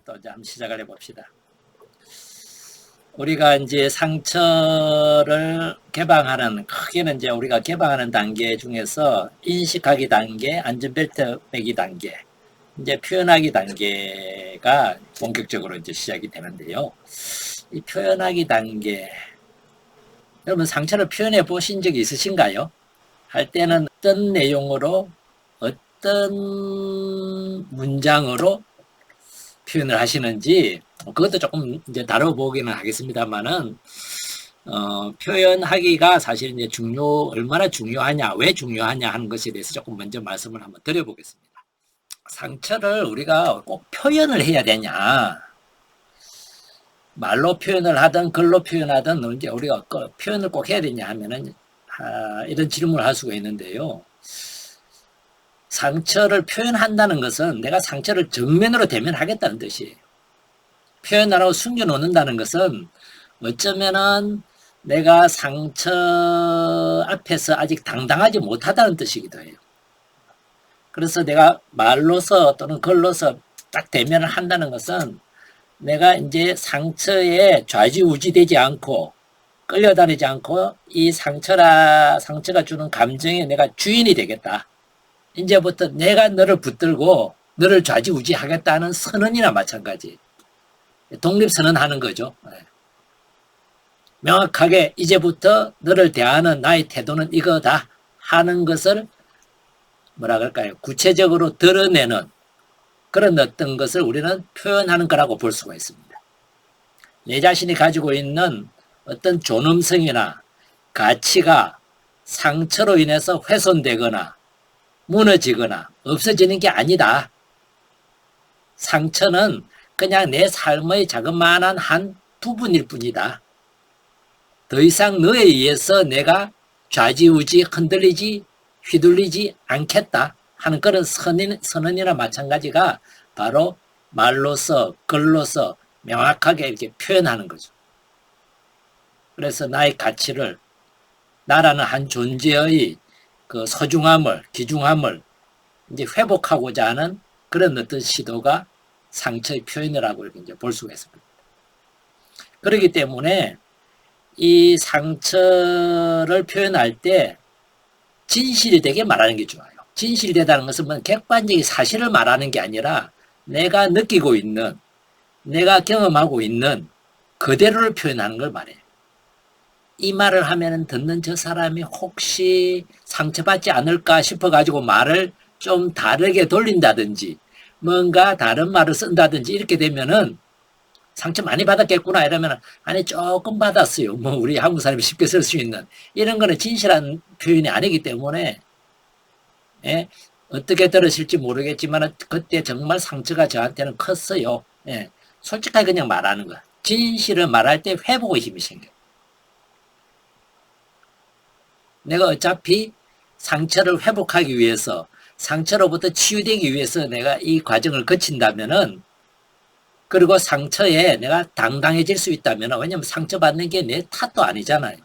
또 한번 시작을 해봅시다. 우리가 이제 상처를 개방하는, 크게는 이제 우리가 개방하는 단계 중에서 인식하기 단계, 안전벨트 매기 단계, 이제 표현하기 단계가 본격적으로 이제 시작이 되는데요. 이 표현하기 단계, 여러분 상처를 표현해 보신 적이 있으신가요? 할 때는 어떤 내용으로, 어떤 문장으로 표현을 하시는지, 그것도 조금 이제 다뤄보기는 하겠습니다만은, 표현하기가 사실 이제 얼마나 중요하냐, 왜 중요하냐 하는 것에 대해서 조금 먼저 말씀을 한번 드려보겠습니다. 상처를 우리가 꼭 표현을 해야 되냐, 말로 표현을 하든 글로 표현하든 이제 우리가 표현을 꼭 해야 되냐 하면은, 이런 질문을 할 수가 있는데요. 상처를 표현한다는 것은 내가 상처를 정면으로 대면하겠다는 뜻이에요. 표현 안 하고 숨겨놓는다는 것은 어쩌면은 내가 상처 앞에서 아직 당당하지 못하다는 뜻이기도 해요. 그래서 내가 말로서 또는 글로서 딱 대면을 한다는 것은 내가 이제 상처에 좌지우지되지 않고 끌려다니지 않고 이 상처가 주는 감정에 내가 주인이 되겠다. 이제부터 내가 너를 붙들고 너를 좌지우지하겠다는 선언이나 마찬가지. 독립선언하는 거죠. 명확하게 이제부터 너를 대하는 나의 태도는 이거다 하는 것을 뭐라 그럴까요? 구체적으로 드러내는 그런 어떤 것을 우리는 표현하는 거라고 볼 수가 있습니다. 내 자신이 가지고 있는 어떤 존엄성이나 가치가 상처로 인해서 훼손되거나 무너지거나 없어지는 게 아니다. 상처는 그냥 내 삶의 자그마한 한 부분일 뿐이다. 더 이상 너에 의해서 내가 좌지우지 흔들리지 휘둘리지 않겠다 하는 그런 선언이나 마찬가지가 바로 말로서 글로서 명확하게 이렇게 표현하는 거죠. 그래서 나의 가치를, 나라는 한 존재의 그 소중함을, 귀중함을 이제 회복하고자 하는 그런 어떤 시도가 상처의 표현이라고 이렇게 이제 볼 수가 있습니다. 그렇기 때문에 이 상처를 표현할 때 진실되게 말하는 게 좋아요. 진실되다는 것은 뭐 객관적인 사실을 말하는 게 아니라 내가 느끼고 있는, 내가 경험하고 있는 그대로를 표현하는 걸 말해요. 이 말을 하면 듣는 저 사람이 혹시 상처받지 않을까 싶어가지고 말을 좀 다르게 돌린다든지 뭔가 다른 말을 쓴다든지 이렇게 되면은 상처 많이 받았겠구나 이러면 아니 조금 받았어요. 뭐 우리 한국 사람이 쉽게 쓸 수 있는 이런 거는 진실한 표현이 아니기 때문에 어떻게 들으실지 모르겠지만 그때 정말 상처가 저한테는 컸어요. 솔직하게 그냥 말하는 거야. 진실을 말할 때 회복의 힘이 생겨요. 내가 어차피 상처를 회복하기 위해서, 상처로부터 치유되기 위해서 내가 이 과정을 거친다면은, 그리고 상처에 내가 당당해질 수 있다면, 왜냐면 상처받는 게 내 탓도 아니잖아요.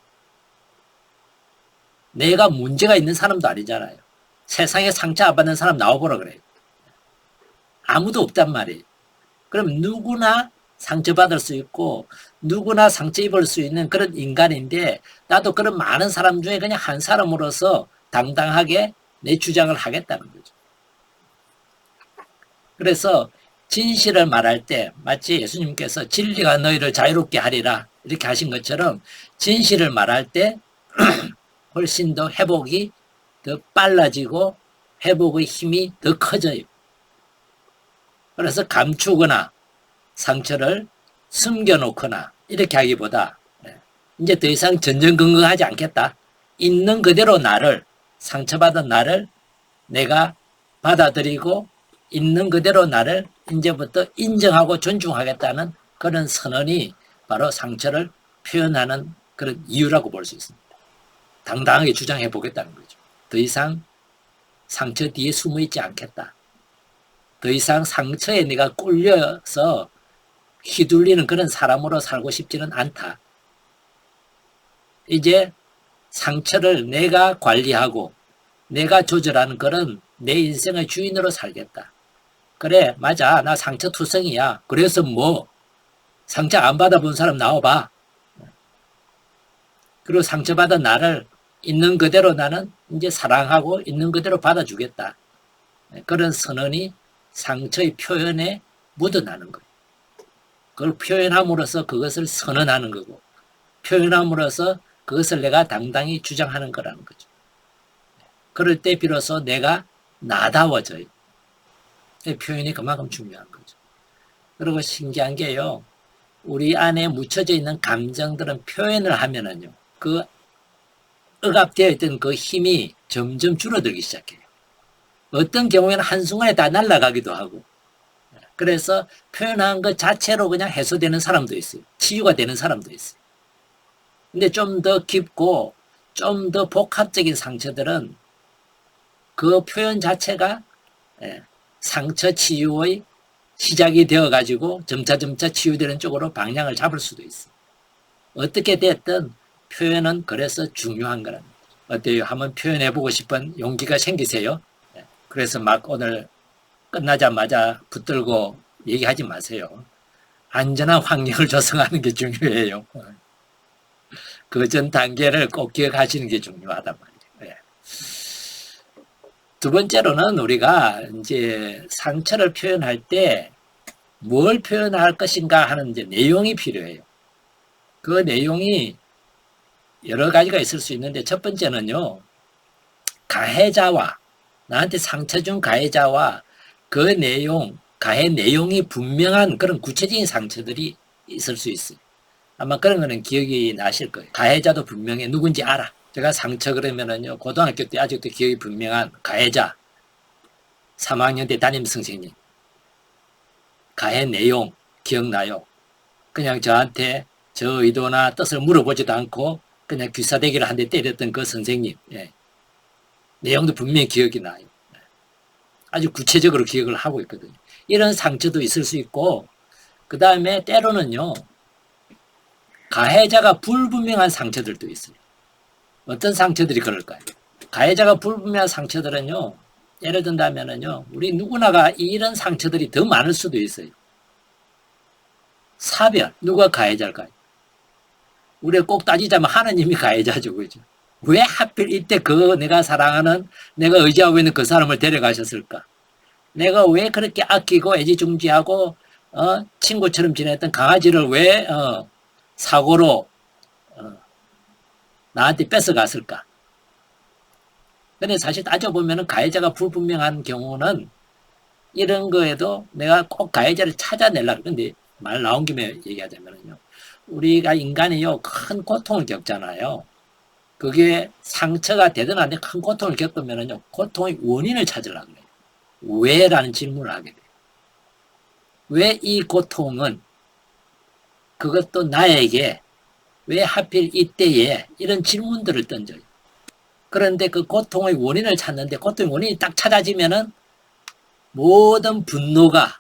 내가 문제가 있는 사람도 아니잖아요. 세상에 상처 안 받는 사람 나와보라 그래요. 아무도 없단 말이에요. 그럼 누구나 상처받을 수 있고 누구나 상처 입을 수 있는 그런 인간인데 나도 그런 많은 사람 중에 그냥 한 사람으로서 당당하게 내 주장을 하겠다는 거죠. 그래서 진실을 말할 때 마치 예수님께서 진리가 너희를 자유롭게 하리라 이렇게 하신 것처럼 진실을 말할 때 훨씬 더 회복이 더 빨라지고 회복의 힘이 더 커져요. 그래서 감추거나 상처를 숨겨놓거나 이렇게 하기보다 이제 더 이상 전전긍긍하지 않겠다. 있는 그대로 나를, 상처받은 나를 내가 받아들이고 있는 그대로 나를 이제부터 인정하고 존중하겠다는 그런 선언이 바로 상처를 표현하는 그런 이유라고 볼 수 있습니다. 당당하게 주장해 보겠다는 거죠. 더 이상 상처 뒤에 숨어 있지 않겠다. 더 이상 상처에 내가 꿀려서 휘둘리는 그런 사람으로 살고 싶지는 않다. 이제 상처를 내가 관리하고 내가 조절하는 그런 내 인생의 주인으로 살겠다. 그래, 맞아. 나 상처투성이야. 그래서 뭐 상처 안 받아본 사람 나와봐. 그리고 상처받은 나를 있는 그대로 나는 이제 사랑하고 있는 그대로 받아주겠다. 그런 선언이 상처의 표현에 묻어나는 거예요. 그걸 표현함으로써 그것을 선언하는 거고, 표현함으로써 그것을 내가 당당히 주장하는 거라는 거죠. 그럴 때 비로소 내가 나다워져요. 표현이 그만큼 중요한 거죠. 그리고 신기한 게요, 우리 안에 묻혀져 있는 감정들은 표현을 하면은요, 그 억압되어 있던 그 힘이 점점 줄어들기 시작해요. 어떤 경우에는 한순간에 다 날아가기도 하고, 그래서 표현한 것 자체로 그냥 해소되는 사람도 있어요. 치유가 되는 사람도 있어요. 근데 좀 더 깊고 좀 더 복합적인 상처들은 그 표현 자체가 상처 치유의 시작이 되어가지고 점차 치유되는 쪽으로 방향을 잡을 수도 있어요. 어떻게 됐든 표현은 그래서 중요한 거랍니다. 어때요? 한번 표현해보고 싶은 용기가 생기세요? 그래서 막 오늘 끝나자마자 붙들고 얘기하지 마세요. 안전한 환경을 조성하는 게 중요해요. 그 전 단계를 꼭 기억하시는 게 중요하단 말이에요. 두 번째로는 우리가 이제 상처를 표현할 때 뭘 표현할 것인가 하는 이제 내용이 필요해요. 그 내용이 여러 가지가 있을 수 있는데 첫 번째는요, 가해자와 나한테 상처 준 가해자와 그 내용, 가해 내용이 분명한 그런 구체적인 상처들이 있을 수 있어요. 아마 그런 거는 기억이 나실 거예요. 가해자도 분명히 누군지 알아. 제가 상처 그러면은요, 고등학교 때 아직도 기억이 분명한 가해자, 3학년 때 담임 선생님. 가해 내용 기억나요? 그냥 저한테 저 의도나 뜻을 물어보지도 않고 그냥 귀사대기를 한 대 때렸던 그 선생님. 내용도 분명히 기억이 나요. 아주 구체적으로 기억을 하고 있거든요. 이런 상처도 있을 수 있고, 그 다음에 때로는요, 가해자가 불분명한 상처들도 있어요. 어떤 상처들이 그럴까요? 가해자가 불분명한 상처들은요, 예를 든다면은요, 우리 누구나가 이런 상처들이 더 많을 수도 있어요. 사별, 누가 가해자일까요? 우리가 꼭 따지자면 하나님이 가해자죠, 그죠? 왜 하필 이때 그 내가 사랑하는, 내가 의지하고 있는 그 사람을 데려가셨을까? 내가 왜 그렇게 아끼고 애지중지하고 친구처럼 지냈던 강아지를 왜 사고로 나한테 뺏어갔을까? 근데 사실 따져보면 가해자가 불분명한 경우는 이런 거에도 내가 꼭 가해자를 찾아내려고. 근데 말 나온 김에 얘기하자면요, 우리가 인간이요, 큰 고통을 겪잖아요. 그게 상처가 되든 안 되든 큰 고통을 겪으면요, 고통의 원인을 찾으려고 해요. 왜라는 질문을 하게 돼요. 왜 이 고통은, 그것도 나에게 왜 하필 이때에, 이런 질문들을 던져요. 그런데 그 고통의 원인을 찾는데 고통의 원인이 딱 찾아지면은 모든 분노가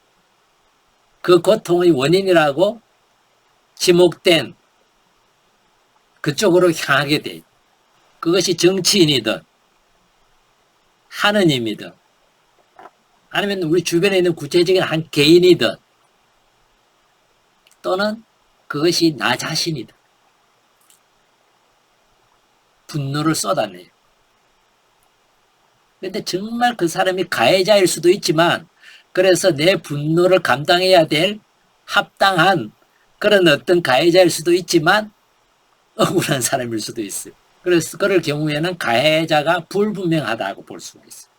그 고통의 원인이라고 지목된 그쪽으로 향하게 돼요. 그것이 정치인이든 하느님이든 아니면 우리 주변에 있는 구체적인 한 개인이든 또는 그것이 나 자신이든 분노를 쏟아내요. 그런데 정말 그 사람이 가해자일 수도 있지만, 그래서 내 분노를 감당해야 될 합당한 그런 어떤 가해자일 수도 있지만 억울한 사람일 수도 있어요. 그래서 그럴 경우에는 가해자가 불분명하다고 볼 수가 있어요.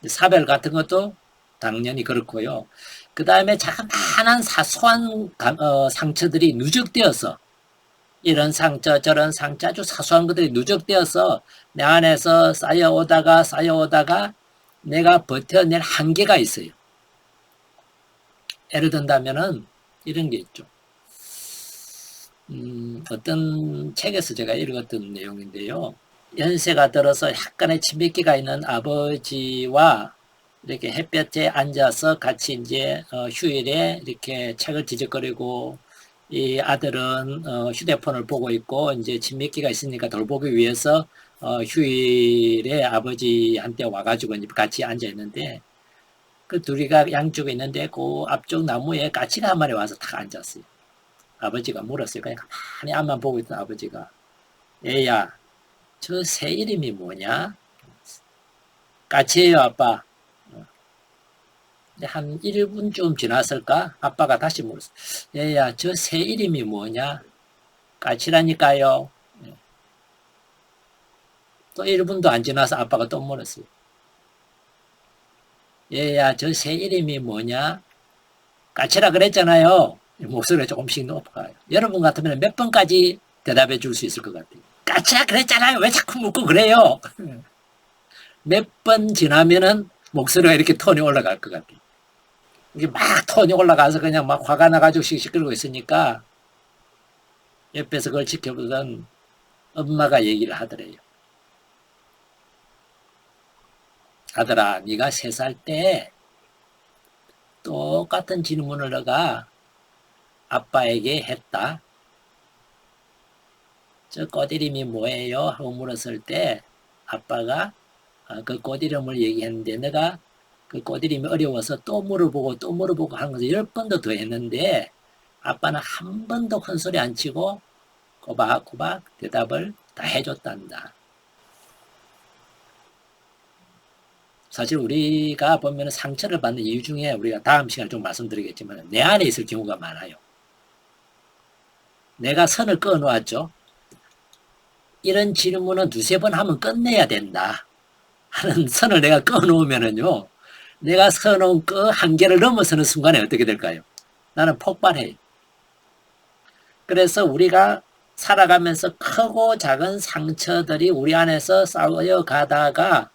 사별 같은 것도 당연히 그렇고요. 그 다음에 자그마한 사소한 상처들이 누적되어서, 이런 상처 저런 상처 아주 사소한 것들이 누적되어서 내 안에서 쌓여오다가 내가 버텨낼 한계가 있어요. 예를 든다면은 이런 게 있죠. 어떤 책에서 제가 읽었던 내용인데요. 연세가 들어서 약간의 치매기가 있는 아버지와 이렇게 햇볕에 앉아서 같이 이제 휴일에 이렇게 책을 뒤적거리고, 이 아들은 휴대폰을 보고 있고 이제 치매기가 있으니까 돌보기 위해서 휴일에 아버지한테 와가지고 이제 같이 앉아 있는데, 그 둘이가 양쪽에 있는데 그 앞쪽 나무에 까치가 한 마리 와서 탁 앉았어요. 아버지가 물었어요. 그냥 가만히 앞만 보고 있던 아버지가, 얘야, 저 새 이름이 뭐냐? 까치예요, 아빠. 한 1분쯤 지났을까? 아빠가 다시 물었어. 얘야, 저 새 이름이 뭐냐? 까치라니까요. 또 1분도 안 지나서 아빠가 또 물었어요. 얘야, 저 새 이름이 뭐냐? 까치라 그랬잖아요. 목소리가 조금씩 높아요. 여러분 같으면 몇 번까지 대답해 줄 수 있을 것 같아요. 까치라 그랬잖아요. 왜 자꾸 묻고 그래요? 몇 번 지나면은 목소리가 이렇게 톤이 올라갈 것 같아요. 이게 막 톤이 올라가서 그냥 막 화가 나가지고 시끄러고 있으니까 옆에서 그걸 지켜보던 엄마가 얘기를 하더래요. 아들아, 네가 3살 때 똑같은 질문을 너가 아빠에게 했다. 저 꽃 이름이 뭐예요? 하고 물었을 때 아빠가 그 꽃 이름을 얘기했는데, 내가 그 꽃 이름이 어려워서 또 물어보고 하는 것을 10번도 더 했는데 아빠는 한 번도 큰 소리 안 치고 꼬박꼬박 대답을 다 해줬단다. 사실 우리가 보면 상처를 받는 이유 중에, 우리가 다음 시간에 좀 말씀드리겠지만, 내 안에 있을 경우가 많아요. 내가 선을 그어놓았죠. 이런 질문은 2-3번 하면 끝내야 된다 하는 선을 내가 그어놓으면은요, 내가 서놓은 그 한계를 넘어서는 순간에 어떻게 될까요? 나는 폭발해요. 그래서 우리가 살아가면서 크고 작은 상처들이 우리 안에서 쌓여 가다가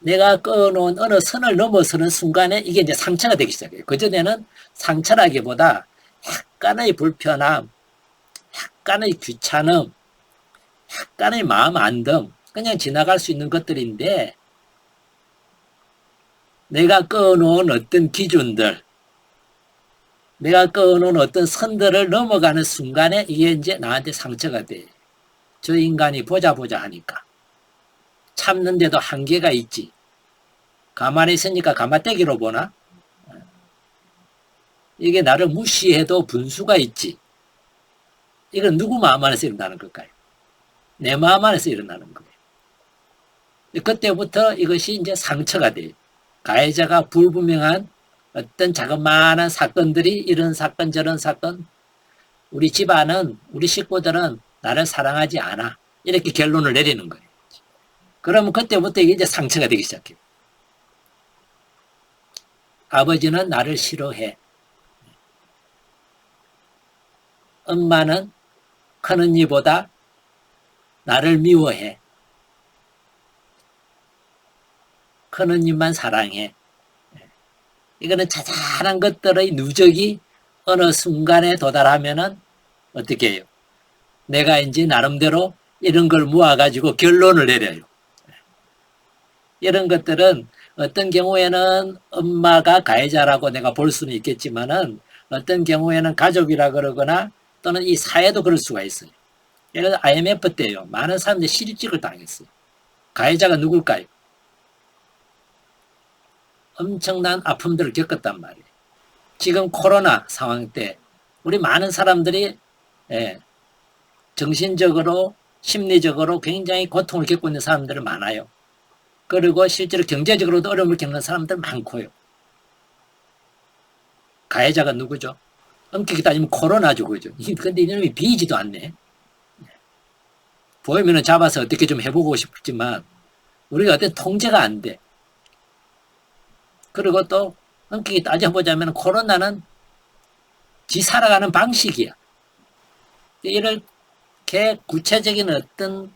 내가 그어놓은 어느 선을 넘어서는 순간에 이게 이제 상처가 되기 시작해요. 그전에는 상처라기보다 약간의 불편함, 약간의 귀찮음, 약간의 마음 안등, 그냥 지나갈 수 있는 것들인데, 내가 그어놓은 어떤 기준들, 내가 그어놓은 어떤 선들을 넘어가는 순간에 이게 이제 나한테 상처가 돼. 저 인간이 보자 하니까. 참는데도 한계가 있지. 가만히 있으니까 가마떼기로 보나? 이게 나를 무시해도 분수가 있지. 이건 누구 마음 안에서 일어나는 걸까요? 내 마음 안에서 일어나는 거예요. 그때부터 이것이 이제 상처가 돼요. 가해자가 불분명한 어떤 자그마한 사건들이, 이런 사건 저런 사건, 우리 집안은, 우리 식구들은 나를 사랑하지 않아, 이렇게 결론을 내리는 거예요. 그러면 그때부터 이게 이제 상처가 되기 시작해요. 아버지는 나를 싫어해. 엄마는 큰언니보다 나를 미워해. 큰언니만 사랑해. 이거는 자잘한 것들의 누적이 어느 순간에 도달하면은 어떻게 해요? 내가 이제 나름대로 이런 걸 모아가지고 결론을 내려요. 이런 것들은 어떤 경우에는 엄마가 가해자라고 내가 볼 수는 있겠지만은, 어떤 경우에는 가족이라 그러거나 또는 이 사회도 그럴 수가 있어요. 예를 들어 IMF 때요, 많은 사람들이 실직을 당했어요. 가해자가 누굴까요? 엄청난 아픔들을 겪었단 말이에요. 지금 코로나 상황 때 우리 많은 사람들이 정신적으로 심리적으로 굉장히 고통을 겪고 있는 사람들이 많아요. 그리고 실제로 경제적으로도 어려움을 겪는 사람들 많고요. 가해자가 누구죠? 엄격히 따지면 코로나죠, 그죠? 근데 이놈이 비지도 않네. 보이면은 잡아서 어떻게 좀 해보고 싶지만 우리가 어떤 통제가 안 돼. 그리고 또 엄격히 따져보자면 코로나는 지 살아가는 방식이야. 이렇게 구체적인 어떤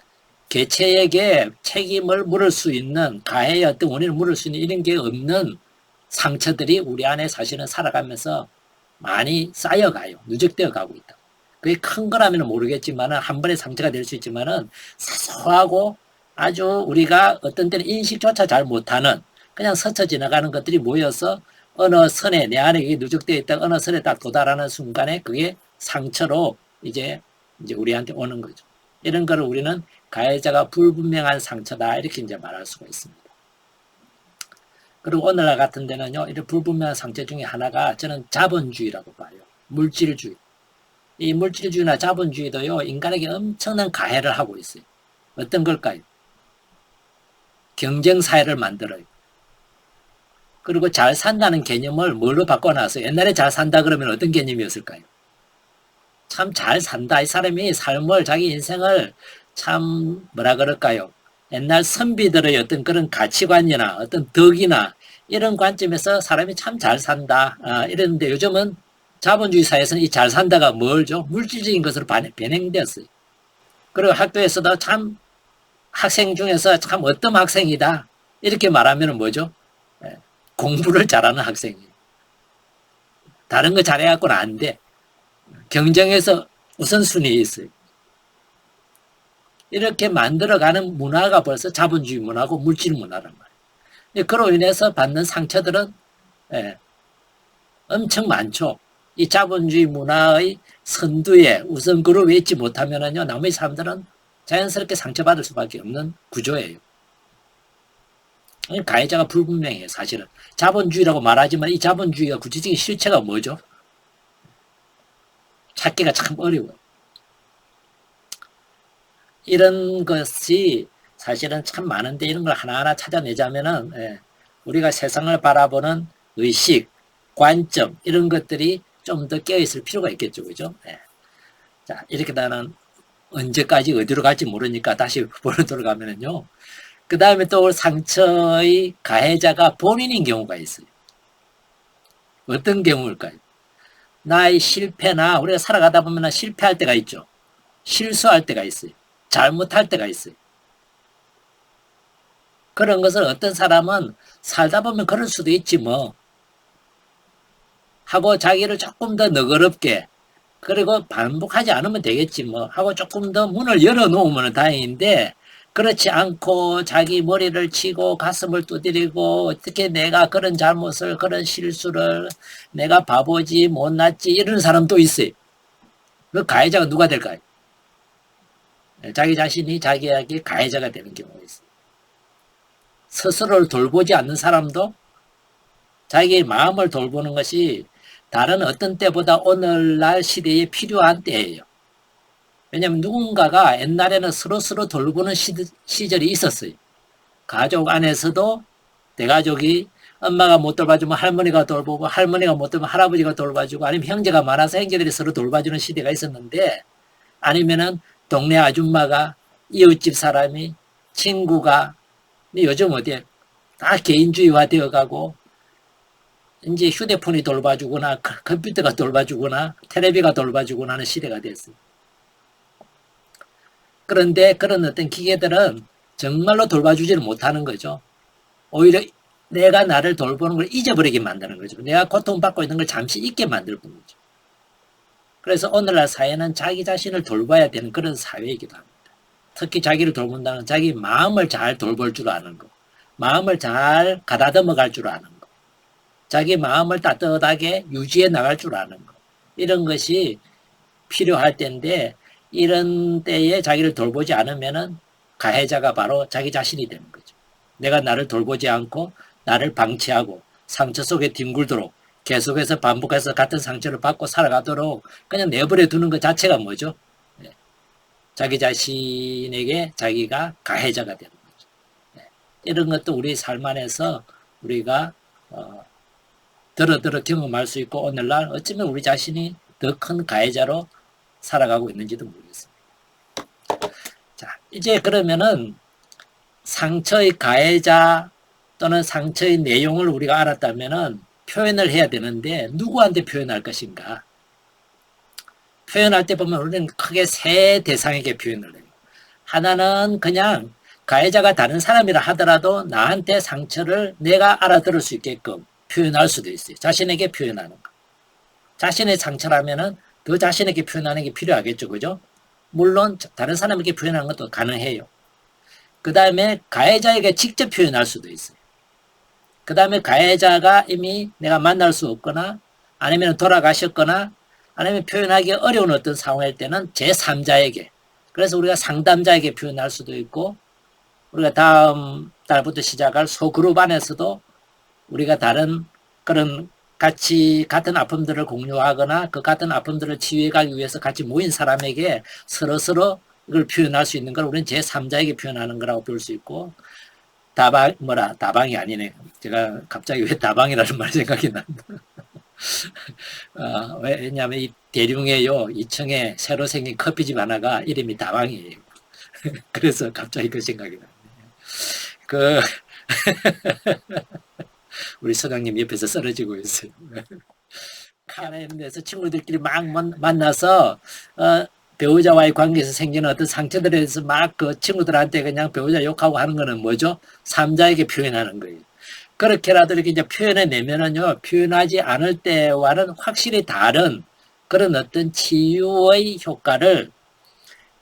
개체에게 책임을 물을 수 있는, 가해의 어떤 원인을 물을 수 있는 이런 게 없는 상처들이 우리 안에 사실은 살아가면서 많이 쌓여가요. 누적되어 가고 있다. 그게 큰 거라면 모르겠지만, 한 번의 상처가 될 수 있지만은 사소하고 아주 우리가 어떤 때는 인식조차 잘 못하는 그냥 스쳐 지나가는 것들이 모여서 어느 선에 내 안에 이게 누적되어 있다 어느 선에 딱 도달하는 순간에 그게 상처로 이제 우리한테 오는 거죠. 이런 거를 우리는 가해자가 불분명한 상처다 이렇게 이제 말할 수가 있습니다. 그리고 오늘날 같은 데는요, 이런 불분명한 상처 중에 하나가 저는 자본주의라고 봐요. 물질주의. 이 물질주의나 자본주의도요, 인간에게 엄청난 가해를 하고 있어요. 어떤 걸까요? 경쟁사회를 만들어요. 그리고 잘 산다는 개념을 뭘로 바꿔놔서 옛날에 잘 산다 그러면 어떤 개념이었을까요? 참 잘 산다. 이 사람이 삶을, 자기 인생을 참 뭐라 그럴까요? 옛날 선비들의 어떤 그런 가치관이나 어떤 덕이나 이런 관점에서 사람이 참 잘 산다. 이랬는데 요즘은 자본주의 사회에서는 이 잘 산다가 뭘죠? 물질적인 것으로 변형되었어요. 그리고 학교에서도 참 학생 중에서 참 어떤 학생이다. 이렇게 말하면 뭐죠? 공부를 잘하는 학생이에요. 다른 거 잘해갖고는 안 돼. 경쟁에서 우선순위에 있어요. 이렇게 만들어가는 문화가 벌써 자본주의 문화고 물질 문화란 말이에요. 그로 인해서 받는 상처들은 엄청 많죠. 이 자본주의 문화의 선두에 우선 그룹에 있지 못하면요, 나머지 사람들은 자연스럽게 상처받을 수밖에 없는 구조예요. 가해자가 불분명해요, 사실은. 자본주의라고 말하지만 이 자본주의가 구체적인 실체가 뭐죠? 찾기가 참 어려워요. 이런 것이 사실은 참 많은데 이런 걸 하나하나 찾아내자면은 우리가 세상을 바라보는 의식, 관점 이런 것들이 좀 더 깨어있을 필요가 있겠죠, 그죠? 자, 이렇게 나는 언제까지 어디로 갈지 모르니까 다시 보러 돌아가면은요. 그 다음에 또 상처의 가해자가 본인인 경우가 있어요. 어떤 경우일까요? 나의 실패나 우리가 살아가다 보면 실패할 때가 있죠. 실수할 때가 있어요. 잘못할 때가 있어요. 그런 것을 어떤 사람은 살다 보면 그럴 수도 있지 뭐 하고 자기를 조금 더 너그럽게 그리고 반복하지 않으면 되겠지 뭐 하고 조금 더 문을 열어놓으면 다행인데 그렇지 않고 자기 머리를 치고 가슴을 두드리고 어떻게 내가 그런 잘못을 그런 실수를 내가 바보지 못났지 이런 사람도 있어요. 그 가해자가 누가 될까요? 자기 자신이 자기에게 가해자가 되는 경우가 있어요. 스스로를 돌보지 않는 사람도 자기의 마음을 돌보는 것이 다른 어떤 때보다 오늘날 시대에 필요한 때예요. 왜냐하면 누군가가 옛날에는 서로 돌보는 시절이 있었어요. 가족 안에서도 대가족이 엄마가 못 돌봐주면 할머니가 돌보고 할머니가 못 돌보면 할아버지가 돌봐주고 아니면 형제가 많아서 형제들이 서로 돌봐주는 시대가 있었는데 아니면은 동네 아줌마가 이웃집 사람이 친구가 요즘 어디에 다 개인주의화 되어가고 이제 휴대폰이 돌봐주거나 컴퓨터가 돌봐주거나 텔레비가 돌봐주거나 하는 시대가 됐어요. 그런데 그런 어떤 기계들은 정말로 돌봐주지를 못하는 거죠. 오히려 내가 나를 돌보는 걸 잊어버리게 만드는 거죠. 내가 고통받고 있는 걸 잠시 잊게 만들 뿐이죠. 그래서 오늘날 사회는 자기 자신을 돌봐야 되는 그런 사회이기도 합니다. 특히 자기를 돌본다는 자기 마음을 잘 돌볼 줄 아는 거. 마음을 잘 가다듬어 갈 줄 아는 거. 자기 마음을 따뜻하게 유지해 나갈 줄 아는 거. 이런 것이 필요할 때인데 이런 때에 자기를 돌보지 않으면은 가해자가 바로 자기 자신이 되는 거죠. 내가 나를 돌보지 않고 나를 방치하고 상처 속에 뒹굴도록 계속해서 반복해서 같은 상처를 받고 살아가도록 그냥 내버려 두는 것 자체가 뭐죠? 자기 자신에게 자기가 가해자가 되는 거죠. 이런 것도 우리 삶 안에서 우리가 들어 경험할 수 있고 오늘날 어쩌면 우리 자신이 더 큰 가해자로 살아가고 있는지도 모르겠습니다. 자, 이제 그러면은 상처의 가해자 또는 상처의 내용을 우리가 알았다면은 표현을 해야 되는데 누구한테 표현할 것인가? 표현할 때 보면 우리는 크게 세 대상에게 표현을 해요. 하나는 그냥 가해자가 다른 사람이라 하더라도 나한테 상처를 내가 알아들을 수 있게끔 표현할 수도 있어요. 자신에게 표현하는 거. 자신의 상처라면은 더 자신에게 표현하는 게 필요하겠죠. 그죠? 물론 다른 사람에게 표현하는 것도 가능해요. 그 다음에 가해자에게 직접 표현할 수도 있어요. 그 다음에 가해자가 이미 내가 만날 수 없거나 아니면 돌아가셨거나 아니면 표현하기 어려운 어떤 상황일 때는 제3자에게, 그래서 우리가 상담자에게 표현할 수도 있고, 우리가 다음 달부터 시작할 소그룹 안에서도 우리가 다른 그런 같이 같은 아픔들을 공유하거나 그 같은 아픔들을 치유해 가기 위해서 같이 모인 사람에게 서로서로 이걸 표현할 수 있는 걸 우리는 제3자에게 표현하는 거라고 볼 수 있고, 다방이 아니네. 제가 갑자기 왜 다방이라는 말이 생각이 난다. 왜냐하면 이 대륙에요, 2층에 새로 생긴 커피집 하나가 이름이 다방이에요. 그래서 갑자기 그 생각이 나네. 그, 우리 서강님 옆에서 쓰러지고 있어요. 카네에서 친구들끼리 막 만나서, 배우자와의 관계에서 생기는 어떤 상처들에 대해서 막 그 친구들한테 그냥 배우자 욕하고 하는 거는 뭐죠? 3자에게 표현하는 거예요. 그렇게라도 이렇게 이제 표현해내면은요, 표현하지 않을 때와는 확실히 다른 그런 어떤 치유의 효과를,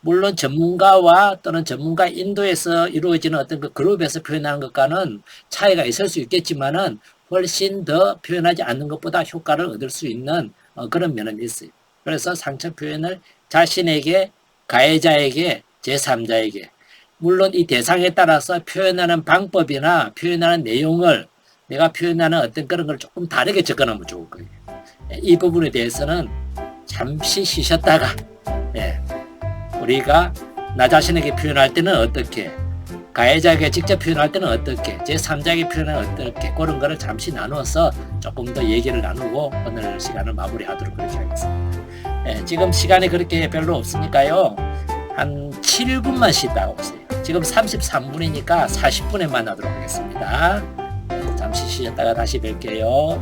물론 전문가와 또는 전문가 인도에서 이루어지는 어떤 그 그룹에서 표현하는 것과는 차이가 있을 수 있겠지만은 훨씬 더 표현하지 않는 것보다 효과를 얻을 수 있는 그런 면은 있어요. 그래서 상처 표현을 자신에게, 가해자에게, 제3자에게, 물론 이 대상에 따라서 표현하는 방법이나 표현하는 내용을 내가 표현하는 어떤 그런 걸 조금 다르게 접근하면 좋을 거예요. 이 부분에 대해서는 잠시 쉬셨다가, 우리가 나 자신에게 표현할 때는 어떻게, 가해자에게 직접 표현할 때는 어떻게, 제3자에게 표현하면 어떻게, 그런 거를 잠시 나누어서 조금 더 얘기를 나누고 오늘 시간을 마무리하도록 그렇게 하겠습니다. 지금 시간이 그렇게 별로 없으니까요, 한 7분만 쉬다가 오세요. 지금 33분이니까 40분에 만나도록 하겠습니다. 잠시 쉬었다가 다시 뵐게요.